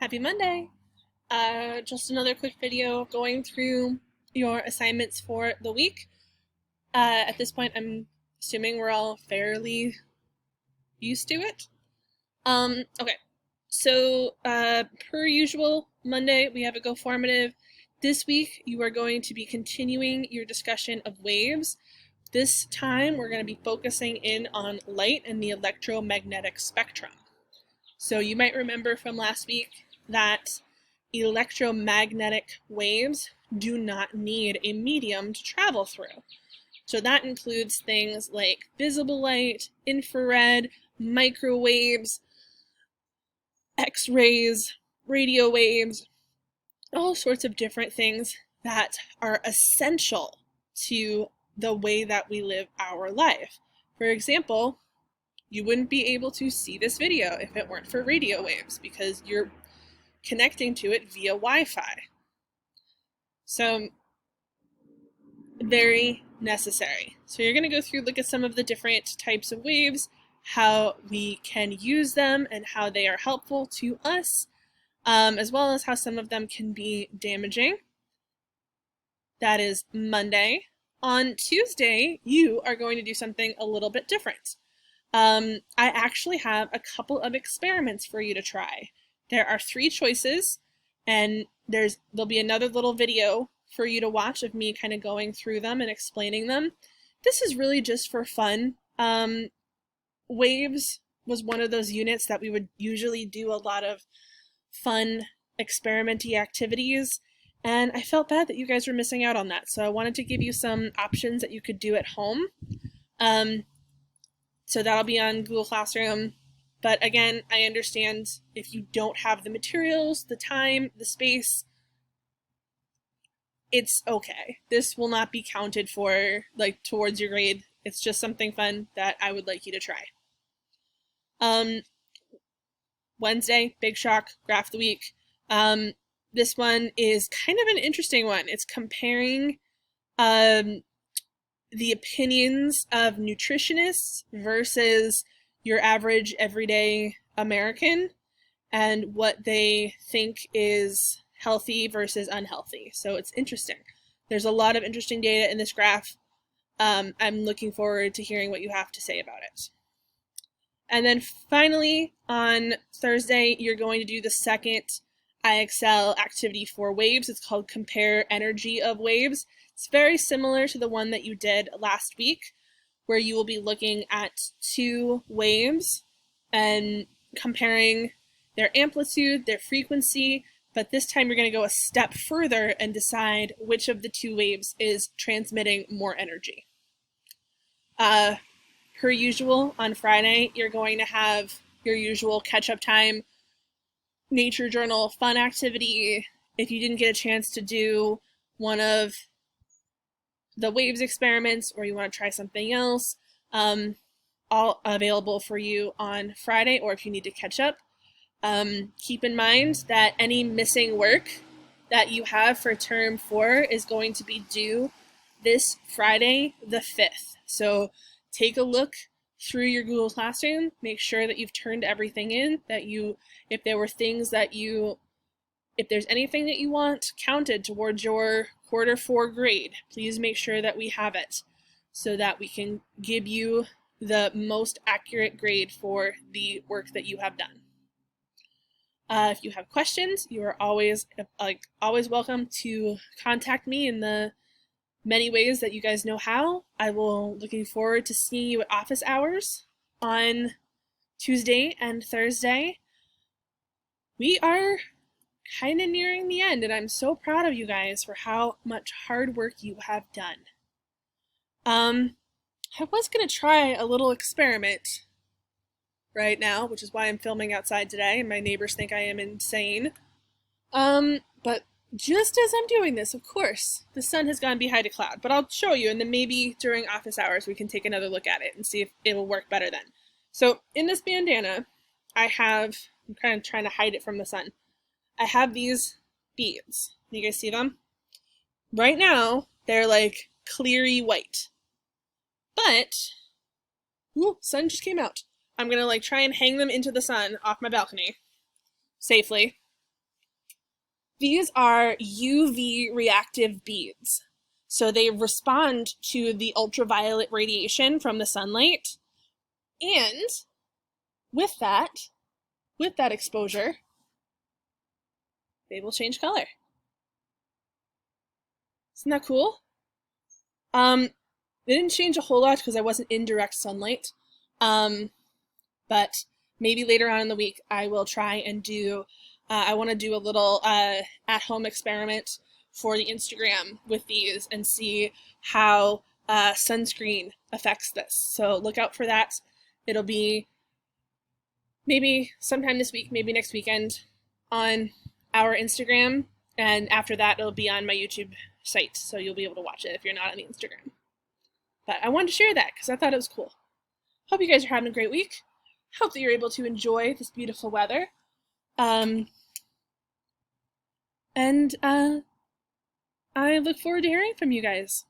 Happy Monday! Just another quick video going through your assignments for the week. At this point, I'm assuming we're all fairly used to it. Okay, so per usual, Monday we have a Go Formative. This week you are going to be continuing your discussion of waves. This time we're going to be focusing in on light and the electromagnetic spectrum. So you might remember from last week that electromagnetic waves do not need a medium to travel through. So that includes things like visible light, infrared, microwaves, X-rays, radio waves, all sorts of different things that are essential to the way that we live our life. For example, you wouldn't be able to see this video if it weren't for radio waves because you're connecting to it via Wi-Fi. So very necessary. So you're going to go through, look at some of the different types of waves, how we can use them and how they are helpful to us, as well as how some of them can be damaging. That is Monday. On Tuesday, you are going to do something a little bit different. I actually have a couple of experiments for you to try. There are 3 choices, and there'll be another little video for you to watch of me kind of going through them and explaining them. This is really just for fun. Waves was one of those units that we would usually do a lot of fun experimenty activities, and I felt bad that you guys were missing out on that, so I wanted to give you some options that you could do at home. So that'll be on Google Classroom. But again, I understand if you don't have the materials, the time, the space, it's okay. This will not be counted for, towards your grade. It's just something fun that I would like you to try. Wednesday, Big Shock, Graph of the Week. This one is kind of an interesting one. It's comparing the opinions of nutritionists versus your average everyday American and what they think is healthy versus unhealthy. So it's interesting. There's a lot of interesting data in this graph. I'm looking forward to hearing what you have to say about it. And then finally, on Thursday, you're going to do the second IXL activity for waves. It's called Compare Energy of Waves. It's very similar to the one that you did last week, where you will be looking at 2 waves and comparing their amplitude, their frequency, but this time you're going to go a step further and decide which of the 2 waves is transmitting more energy. Per usual, on Friday, you're going to have your usual catch-up time, nature journal, fun activity. If you didn't get a chance to do one of the waves experiments or you want to try something else, all available for you on Friday, or if you need to catch up. Keep in mind that any missing work that you have for term 4 is going to be due this Friday, the 5th. So take a look through your Google Classroom, make sure that you've turned everything in, that if there were things that if there's anything that you want counted towards your quarter 4 grade, please make sure that we have it so that we can give you the most accurate grade for the work that you have done. If you have questions, you are always welcome to contact me in the many ways that you guys know how. I will looking forward to seeing you at office hours on Tuesday and Thursday. We are kind of nearing the end, and I'm so proud of you guys for how much hard work you have done. I was going to try a little experiment right now, which is why I'm filming outside today, and my neighbors think I am insane. But just as I'm doing this, of course, the sun has gone behind a cloud, but I'll show you, and then maybe during office hours we can take another look at it and see if it will work better then. So in this bandana, I'm kind of trying to hide it from the sun. I have these beads. You guys see them? Right now, they're like cleary white. But, ooh, sun just came out. I'm gonna try and hang them into the sun off my balcony safely. These are UV reactive beads. So they respond to the ultraviolet radiation from the sunlight. And with that exposure, they will change color. Isn't that cool? They didn't change a whole lot because I wasn't in direct sunlight. But maybe later on in the week I will try and do, I want to do a little at-home experiment for the Instagram with these and see how sunscreen affects this. So look out for that. It'll be maybe sometime this week, maybe next weekend on our Instagram. And after that, it'll be on my YouTube site. So you'll be able to watch it if you're not on the Instagram. But I wanted to share that because I thought it was cool. Hope you guys are having a great week. Hope that you're able to enjoy this beautiful weather. And I look forward to hearing from you guys.